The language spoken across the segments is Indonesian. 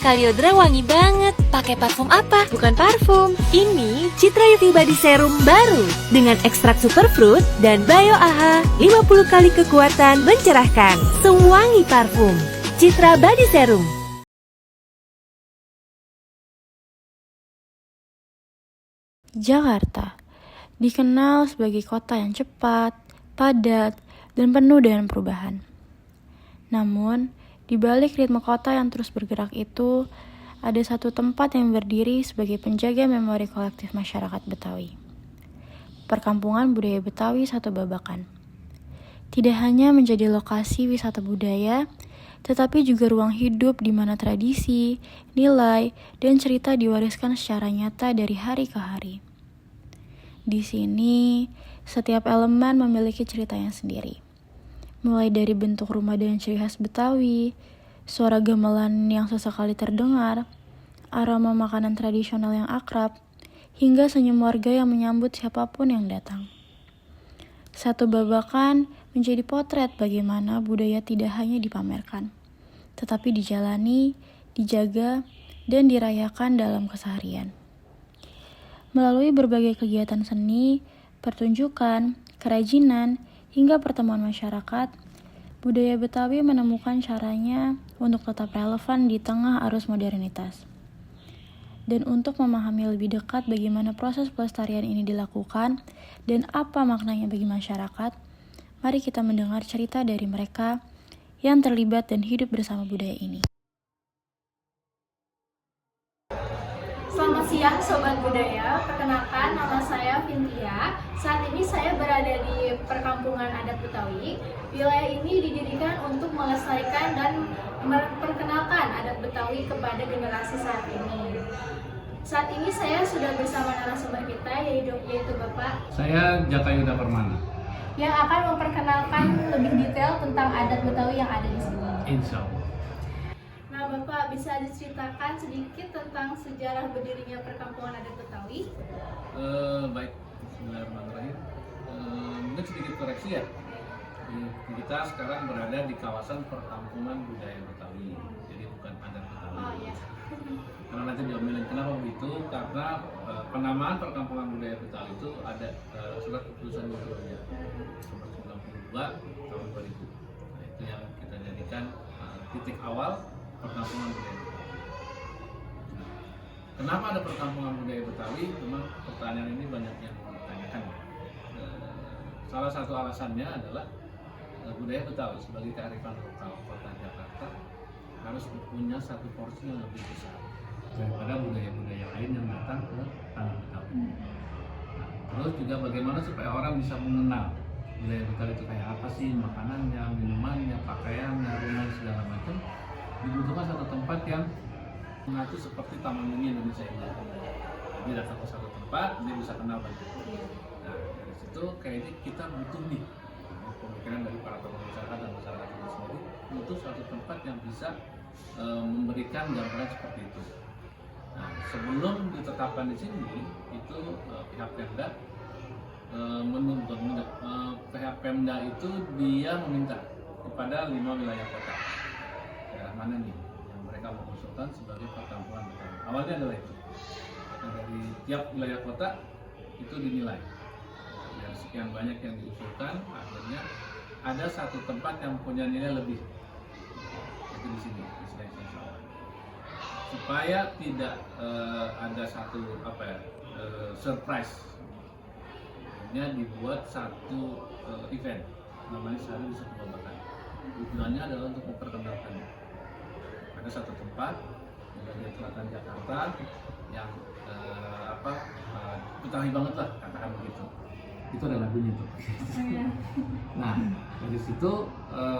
Kaliodra wangi banget. Pakai parfum apa? Bukan parfum. Ini Citra UV Body Serum baru dengan ekstrak superfruit dan bio AHA 50 kali kekuatan mencerahkan. Sewangi parfum. Citra Body Serum. Jakarta dikenal sebagai kota yang cepat, padat, dan penuh dengan perubahan. Namun, di balik ritme kota yang terus bergerak itu, ada satu tempat yang berdiri sebagai penjaga memori kolektif masyarakat Betawi. Perkampungan Budaya Betawi Satu Babakan. Tidak hanya menjadi lokasi wisata budaya, tetapi juga ruang hidup di mana tradisi, nilai, dan cerita diwariskan secara nyata dari hari ke hari. Di sini, setiap elemen memiliki ceritanya sendiri. Mulai dari bentuk rumah dengan ciri khas Betawi, suara gamelan yang sesekali terdengar, aroma makanan tradisional yang akrab, hingga senyum warga yang menyambut siapapun yang datang. Satu Babakan menjadi potret bagaimana budaya tidak hanya dipamerkan, tetapi dijalani, dijaga, dan dirayakan dalam keseharian. Melalui berbagai kegiatan seni, pertunjukan, kerajinan, hingga pertemuan masyarakat, budaya Betawi menemukan caranya untuk tetap relevan di tengah arus modernitas. Dan untuk memahami lebih dekat bagaimana proses pelestarian ini dilakukan dan apa maknanya bagi masyarakat, mari kita mendengar cerita dari mereka yang terlibat dan hidup bersama budaya ini. Selamat siang Sobat Budaya, perkenalkan nama saya Vintia. Saat ini saya berada di perkampungan adat Betawi. Wilayah ini didirikan untuk melestarikan dan memperkenalkan adat Betawi kepada generasi saat ini. Saat ini saya sudah bersama narasumber kita yaitu Bapak Saya Jaka Yuda Permana, yang akan memperkenalkan lebih detail tentang adat Betawi yang ada di sini. insya Allah. Nah Bapak, bisa diceritakan sedikit tentang sejarah berdirinya perkampungan adat Betawi? Baik, bismillahirrahmanirrahim. Mungkin sedikit koreksi ya. Kita sekarang berada di kawasan perkampungan budaya Betawi, jadi bukan adat Betawi. Oh iya. Karena nanti diomelin kenapa begitu? Karena penamaan perkampungan budaya Betawi itu ada surat keputusan gubernurnya nomor 92 tahun 2000. Nah, itu yang kita jadikan titik awal perkampungan budaya Betawi. Nah, kenapa ada perkampungan budaya Betawi? Memang pertanyaan ini banyak yang ditanyakan. Salah satu alasannya adalah budaya Betawi sebagai kearifan lokal kota Jakarta harus punya satu porsi yang lebih besar daripada budaya-budaya lain yang datang ke tanah Betawi. Nah, terus juga bagaimana supaya orang bisa mengenal budaya Betawi itu kayak apa sih, makanannya, minumannya, pakaiannya, rumah segala macam. Dibutuhkan satu tempat yang mengacu seperti Taman Mini Indonesia ini. Jadi datang ke satu tempat, dia bisa kenal banyak. Nah, dari situ kayaknya kita butuh nih pemikiran dari para tokoh masyarakat dan masyarakat itu sendiri butuh suatu tempat yang bisa memberikan gambaran seperti itu. Nah, sebelum ditetapkan di sini, itu pihak Pemda pihak Pemda itu dia meminta kepada 5 wilayah kota. Daerah mana nih yang mereka mengusulkan sebagai perkampungan Betawi. Awalnya adalah itu. Nah, dari tiap wilayah kota itu dinilai. Dari sekian banyak yang diusulkan, akhirnya ada satu tempat yang punya nilai lebih. Itu di sini, di Sulawesi Selatan. Supaya tidak ada satu surprise, akhirnya dibuat satu event namanya Sehari di Satu Babakan. Tujuannya adalah untuk memperkenalkan ada satu tempat di bagian selatan Jakarta yang Betawi banget lah, katakan begitu. Itu ada lagunya tuh. Nah, dari situ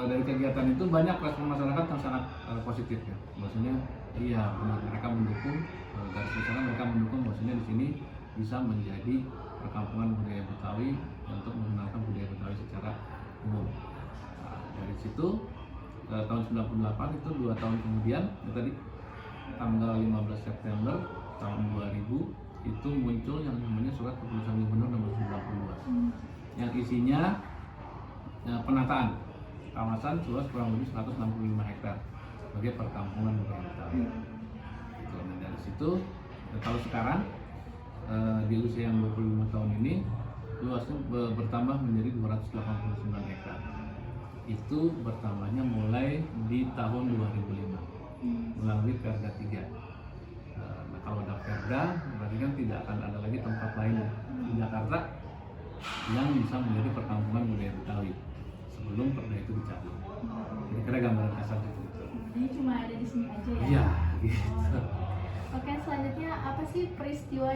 dari kegiatan itu banyak respon masyarakat yang sangat positif ya. Maksudnya iya benar, mereka mendukung garis besarnya, mereka mendukung maksudnya di sini bisa menjadi perkampungan budaya Betawi untuk mengenalkan budaya Betawi secara umum. Nah, dari situ tahun 98 itu 2 tahun kemudian tadi tanggal 15 September tahun 2000 itu muncul yang namanya surat keputusan gubernur nomor 92 yang isinya penataan kawasan seluas kurang lebih 165 hektar sebagai perkampungan budaya Betawi. itu kalau sekarang di usia yang 25 tahun ini luasnya bertambah menjadi 289 hektar. Itu bertambahnya mulai di tahun 2005 melalui Perda 3. Nah, kalau ada Perda berarti kan tidak akan ada lagi tempat lain di Jakarta yang bisa menjadi perkampungan budaya Betawi sebelum Perda itu dicabut. Kira-kira gambaran kasar gitu. Jadi cuma ada di sini aja ya? Iya, gitu. Oke, selanjutnya apa sih peristiwa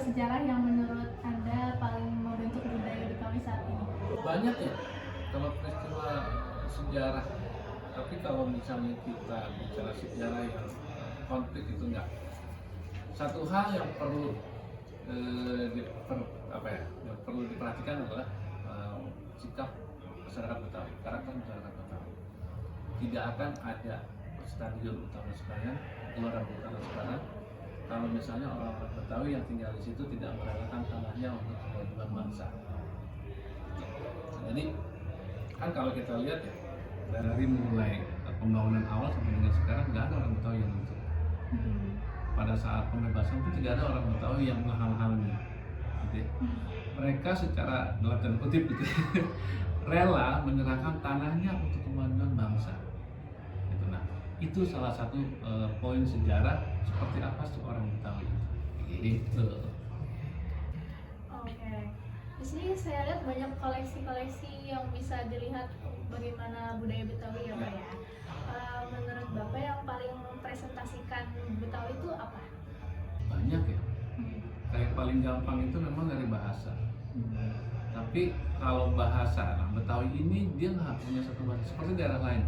sejarah yang menurut Anda paling membentuk budaya Betawi saat ini? Banyak ya kalau peristiwa sejarah, tapi kalau misalnya kita bicara sejarah yang konflik itu enggak. Satu hal yang perlu yang perlu diperhatikan adalah sikap masyarakat Betawi, karakter masyarakat Betawi. Tidak akan ada stadion utama sekarang, gelora bung karno sekarang, kalau misalnya orang-orang Betawi yang tinggal di situ tidak merelakan tanahnya untuk kehidupan bangsa. Jadi kan kalau kita lihat ya, dari mulai pembangunan awal sampai dengan sekarang nggak ada orang Betawi yang muncul. Pada saat pembebasan itu tidak ada orang Betawi yang menghalang-halangi. Gitu. Mereka secara dalam tanda kutip gitu, rela menyerahkan tanahnya untuk kemajuan bangsa. Gitu. Nah, itu salah satu poin sejarah seperti apa sih orang Betawi. Gitu. Oke. Di sini saya lihat banyak koleksi-koleksi yang bisa dilihat bagaimana budaya Betawi ya Pak ya. Menurut Bapak yang paling mempresentasikan Betawi itu apa? Banyak ya. Kayak paling gampang itu memang dari bahasa. Tapi kalau bahasa, nah Betawi ini dia nggak punya satu bahasa seperti daerah lain.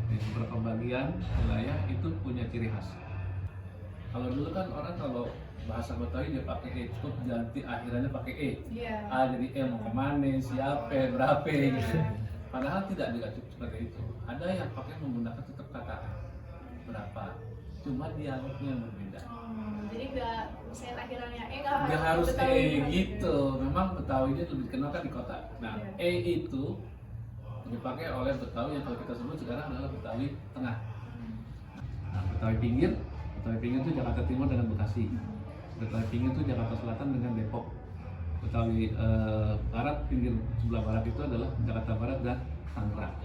Di beberapa bagian wilayah itu punya ciri khas. Kalau dulu kan orang kalau bahasa Betawi dia pakai E, cukup ganti akhirannya pakai E. Iya. Jadi E mau kemana, siapa, berapa gitu. Padahal tidak cukup seperti itu. Ada yang pakai menggunakan tetap kata berapa, cuma dialognya yang berbeda. Jadi nggak misalnya akhirannya Nggak harus E gitu. Memang Betawi itu lebih dikenal kan di kota. Nah, E itu dipakai oleh Betawi yang kalau kita sebut sekarang adalah Betawi Tengah. Nah, Betawi Pinggir itu Jakarta Timur dengan Bekasi. Betawi Pinggir itu Jakarta Selatan dengan Depok. Betawi Barat, pinggir sebelah barat itu adalah Jakarta Barat dan Tangerang.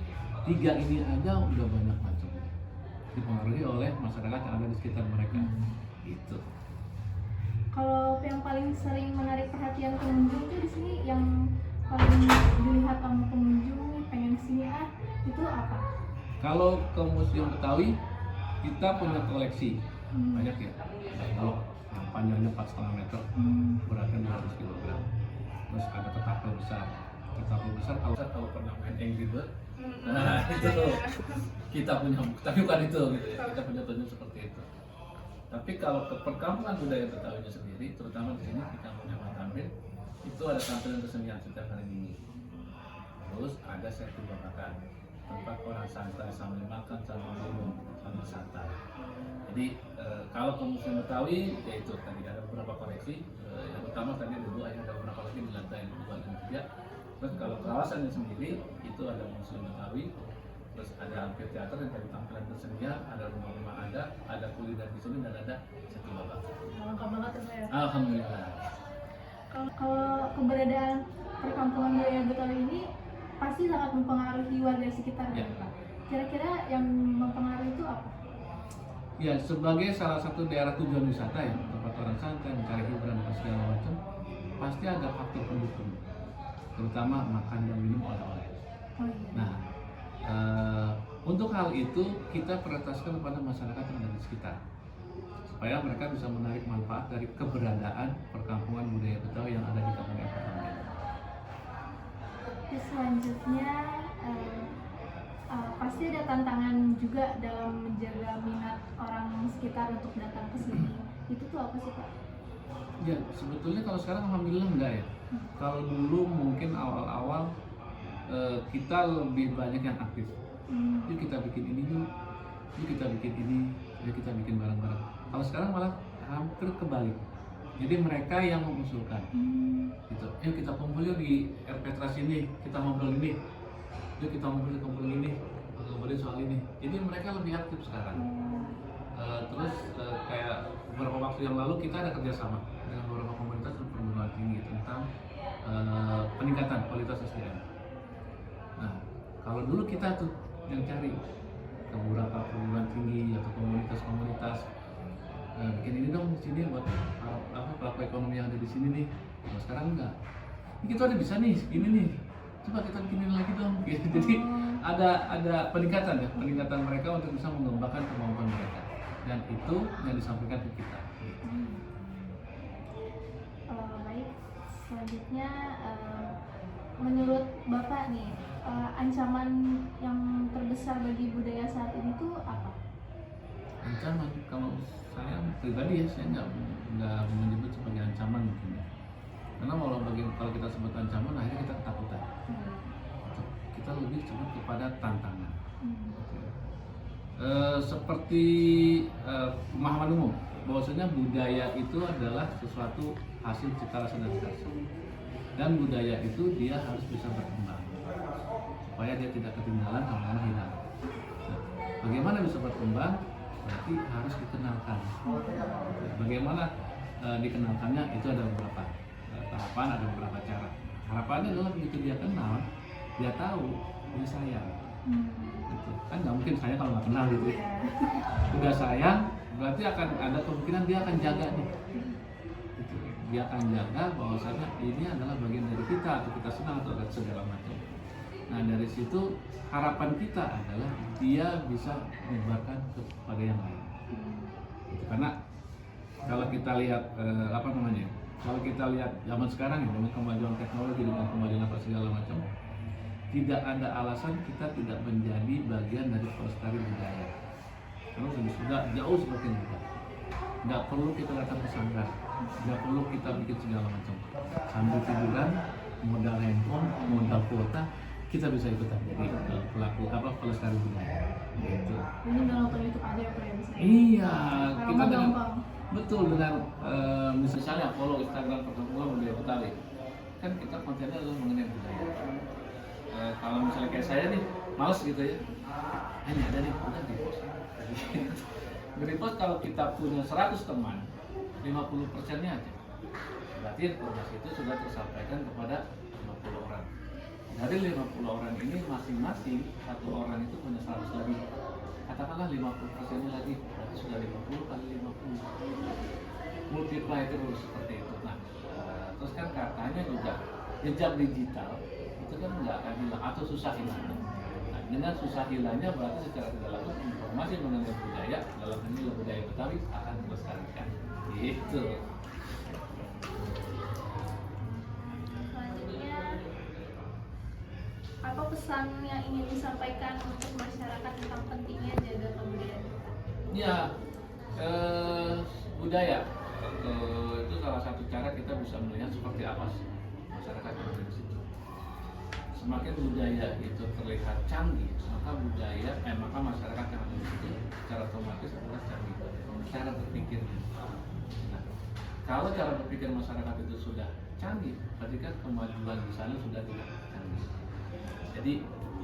Tiga ini aja udah banyak macam. Dipengaruhi oleh masyarakat yang ada di sekitar mereka. Gitu. Kalau yang paling sering menarik perhatian pengunjung tuh di sini yang paling dilihat sama pengunjung pengen kesini itu apa? Kalau ke Museum Betawi kita punya koleksi banyak ya. Kalau yang panjangnya 4,5 meter, beratnya 200 kg. Terus ada ketapel besar. Ketapel besar kalau pernah main Angry Bird, nah itu tuh kita punya, tapi bukan itu gitu ya. Kita punya tunjuk seperti itu. Tapi kalau ke perkampungan budaya Betawinya sendiri, terutama di sini di Kampung Tamrin, itu ada tampilan kesenian setiap hari Minggu. Terus ada sesi babakan, tempat orang santai sambil makan, sambil minum, sambil santai. Jadi kalau ke Museum Betawi, yaitu tadi ada beberapa koleksi. Yang pertama tadi dulu ada beberapa koleksi di lantai 2 dan 3. Terus kalau kawasannya sendiri itu ada Museum Betawi, terus ada amfiteater yang dari tampilan kesenian, ada rumah-rumah ada kuliner di sini dan ada satu babakan. Lengkap banget tuh ya. Alhamdulillah. Kalau keberadaan perkampungan budaya Betawi ini pasti sangat mempengaruhi warga sekitar Ya. kan Pak? Kira-kira yang mempengaruhi itu apa? Ya, sebagai salah satu daerah tujuan wisata ya, tempat orang santai, mencari hiburan dan segala macam, pasti ada faktor pendukung, terutama makan dan minum oleh-oleh. Oh iya. Nah, untuk hal itu kita prioritaskan kepada masyarakat yang ada di sekitar, supaya mereka bisa menarik manfaat dari keberadaan perkampungan budaya Betawi yang ada di Kabupaten Tamrin. Terus selanjutnya pasti ada tantangan juga dalam menjaga minat orang sekitar untuk datang ke sini. Itu tuh apa sih Pak? Ya, sebetulnya kalau sekarang alhamdulillah enggak ya. Kalau dulu mungkin awal-awal kita lebih banyak yang aktif. Yuk kita bikin ini yuk kita bikin ini, yuk kita bikin bareng-bareng. Kalau sekarang malah hampir kebalik. Jadi mereka yang mengusulkan. Gitu. Yuk kita kumpul yuk di RP Trust ini, kita ngobrol ini. Yuk kita ngobrolin soal ini. Jadi mereka lebih aktif sekarang. Terus beberapa waktu yang lalu kita ada kerjasama dengan beberapa komunitas dan perguruan tinggi tentang peningkatan kualitas SDM. Nah, kalau dulu kita tuh yang cari ke beberapa perguruan tinggi atau komunitas-komunitas, bikin ini dong di sini buat pelaku ekonomi yang ada di sini nih. Nah, sekarang enggak. Ini kita udah bisa nih, segini nih. Coba kita bikinin lagi dong. Gitu. Jadi ada peningkatan mereka untuk bisa mengembangkan kemampuan mereka. Dan itu yang disampaikan ke kita. Baik, selanjutnya menurut Bapak nih, ancaman yang terbesar bagi budaya saat ini tuh apa? Ancaman, kalau saya pribadi ya, saya nggak menyebut sebagai ancaman mungkin ya. Karena kalau kita sebut ancaman, akhirnya kita ketakutan. Kita lebih sebut kepada tantangan. Seperti pemahaman umum, bahwasanya budaya itu adalah sesuatu hasil cipta rasa dan karsa. Dan budaya itu dia harus bisa berkembang supaya dia tidak ketinggalan sama hilang. Nah, bagaimana bisa berkembang? Berarti harus dikenalkan. Bagaimana dikenalkannya? Itu ada beberapa tahapan, ada beberapa cara. Harapannya adalah begitu dia kenal, dia tahu, dia sayang. Gitu. Kan nggak mungkin saya kalau nggak kenal gitu. Udah sayang, berarti akan ada kemungkinan dia akan jaga nih. Gitu. Dia akan jaga bahwasanya ini adalah bagian dari kita, atau kita senang atau segala macam. Nah, dari situ harapan kita adalah dia bisa menyebarkan kepada yang lain. Gitu. Karena kalau kita lihat kalau kita lihat zaman sekarang ya, dengan kemajuan teknologi, dengan kemajuan apa segala macam, tidak ada alasan kita tidak menjadi bagian dari pelestari budaya. Karena sudah jauh semakin mudah. Nggak perlu kita datang ke sanggar, nggak perlu kita bikin segala macam. Sambil tiduran, modal handphone, modal kuota, kita bisa ikutan jadi pelaku pelestari budaya. Gitu. Ini udah nonton YouTube aja ya Pak ya bisa. Iya, kita dengan gampang. betul dengan misalnya follow Instagram Perkampungan Budaya Betawi, kan kita kontennya adalah mengenai budaya. Kalau misalnya kayak saya nih, males gitu ya, ini ada nih, udah di post. Di post kalau kita punya 100 teman, 50%-nya aja. Berarti informasi itu sudah tersampaikan kepada 50 orang. Dari 50 orang ini masing-masing satu orang itu punya 100 lagi. Katakanlah 50%-nya lagi, berarti sudah 50 kali 50. Multiply terus seperti itu. Nah, terus kan katanya juga jejak digital itu kan nggak akan hilang atau susah hilangnya. Nah, dengan susah hilangnya berarti secara tidak langsung informasi mengenai budaya dalam hal ini budaya Betawi akan dilestarikan. Gitu. Selanjutnya, apa pesan yang ingin disampaikan untuk masyarakat tentang pentingnya jaga kebudayaan kita? Ya, budaya itu salah satu cara kita bisa melihat seperti apa sih masyarakat yang ada di situ. Semakin budaya itu terlihat canggih, maka masyarakat yang ada di situ secara otomatis adalah canggih cara berpikirnya. Nah, kalau cara berpikir masyarakat itu sudah canggih, berarti kan kemajuan di sana sudah tidak canggih. Jadi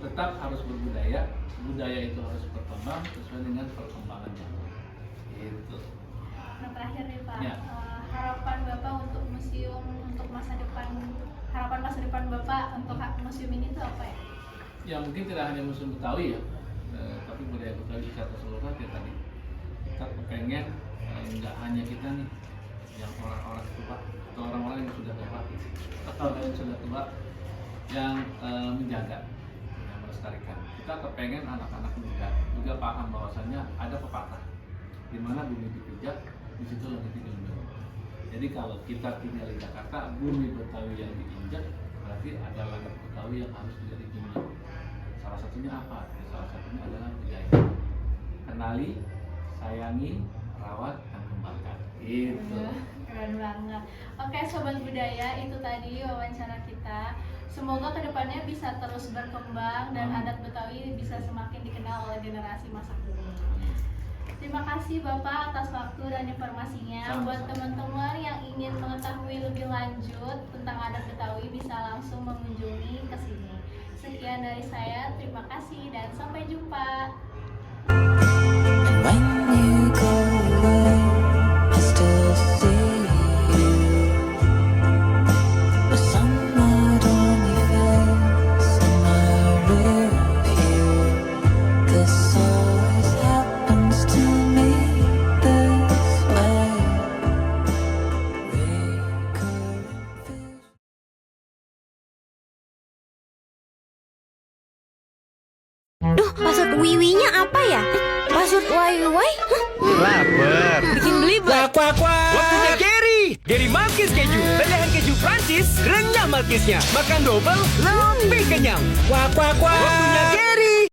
tetap harus berbudaya, budaya itu harus berkembang sesuai dengan perkembangan zaman. Gitu. Nah, terakhir nih Pak, Ya. Harapan Bapak untuk museum untuk masa depan, harapan masa depan Bapak untuk museum ini itu apa ya? Ya mungkin tidak hanya museum Betawi ya, tapi budaya Betawi secara keseluruhan ya tadi kita pengen nggak hanya kita nih yang orang-orang tua atau orang-orang yang sudah tua atau yang sudah tua yang menjaga, yang melestarikan. Kita kepengen anak-anak muda juga paham bahwasannya ada pepatah di mana bumi dipijak, di situ langit diunjung. Jadi kalau kita tinggal di Jakarta, bumi Betawi yang diinjak, berarti ada langit Betawi yang harus juga dijunjung. Salah satunya apa? Salah satunya adalah budaya. Kenali, sayangi, rawat, dan kembangkan. Itu. Keren banget. Oke Sobat Budaya, itu tadi wawancara kita. Semoga kedepannya bisa terus berkembang dan adat Betawi bisa semakin dikenal oleh generasi masa kini. Terima kasih Bapak atas waktu dan informasinya. Sama-sama. Buat teman-teman yang ingin mengetahui lebih lanjut tentang adat Betawi bisa langsung mengunjungi ke sini. Sekian dari saya, terima kasih dan sampai jumpa. When you go away, I Dan wiwinya apa ya? Password wiwi? Lapar. Bikin belibet. Waktunya Gary Malkis keju. Ledahan keju Prancis, renyah Malkisnya. Makan double, lebih kenyang. Waktunya Gary.